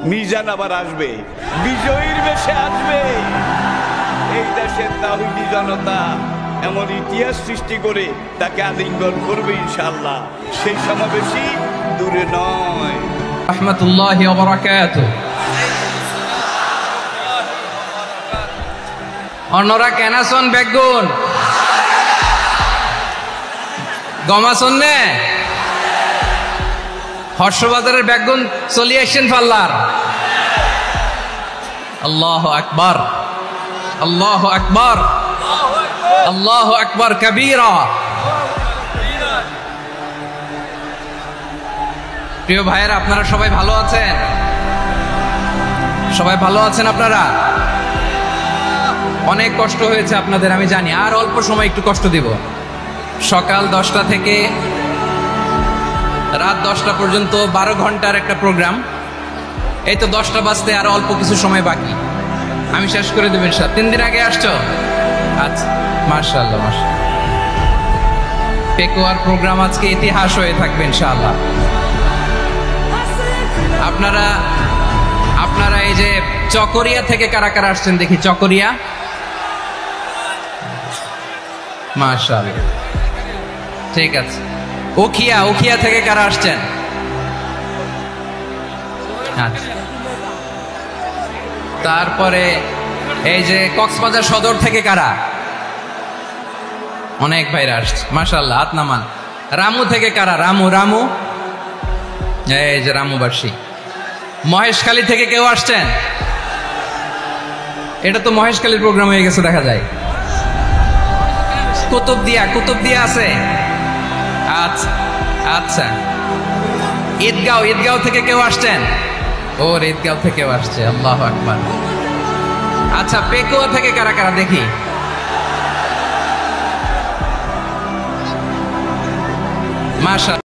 মিজান আবার আসবে, বিজয়ীর বেশে আসবে। এই দেশের তাওহীদি জনতা এমন ইতিহাস সৃষ্টি করে তাকে আলিঙ্গন করবে ইনশাআল্লাহ। সেই সমাবেশই দূরে নয়। রাহমাতুল্লাহি ওয়া বারাকাতুহু। অন্যরা কেনাসন বেগুন গমাসন নে হর্ষবাজারের বেগুন চলি আসছেন পাল্লার। আল্লাহু আকবার, আল্লাহু আকবার, আল্লাহু আকবার কবীরা। প্রিয় ভাইয়েরা, আপনারা সবাই ভালো আছেন? সবাই ভালো আছেন আপনারা? অনেক কষ্ট হয়েছে আপনাদের আমি জানি, আর অল্প সময় একটু কষ্ট দিব। সকাল 10টা থেকে রাত 10টা পর্যন্ত 12 ঘন্টার একটা প্রোগ্রাম। এই তো 10টা বাজতে আর অল্প কিছু সময় বাকি, আমি শেষ করে দেবেন। 3 দিন আগে আসছো? আচ্ছা, মাশাআল্লাহ মাশাআল্লাহ। পেকুয়ার প্রোগ্রাম আজকে ইতিহাস হয়ে থাকবে ইনশাআল্লাহ। আপনারা এই যে চকরিয়া থেকে কারা কারা আসছেন দেখি? চকরিয়া, মাশাআল্লাহ, ঠিক আছে। উখিয়া থেকে কারা আসছেন? আচ্ছা। তারপরে এই যে কক্সবাজার সদর থেকে কারা? অনেক ভাইরা আসছে, মাশাআল্লাহ, হাত নামান। রামু থেকে কারা? রামু, এই যে রামুবাসী। মহেশখালী থেকে কেউ আসছেন? এটা তো মহেশখালীর প্রোগ্রাম হয়ে গেছে দেখা যায়। কুতুবদিয়া আছে? আচ্ছা আচ্ছা। ঈদগাঁও থেকে কেউ আসছেন? ওর ঈদগাঁও থেকেও আসছে, আল্লাহু আকবার। আচ্ছা, পেকুয়া থেকে কারা কারা দেখি? মাশাআল্লাহ।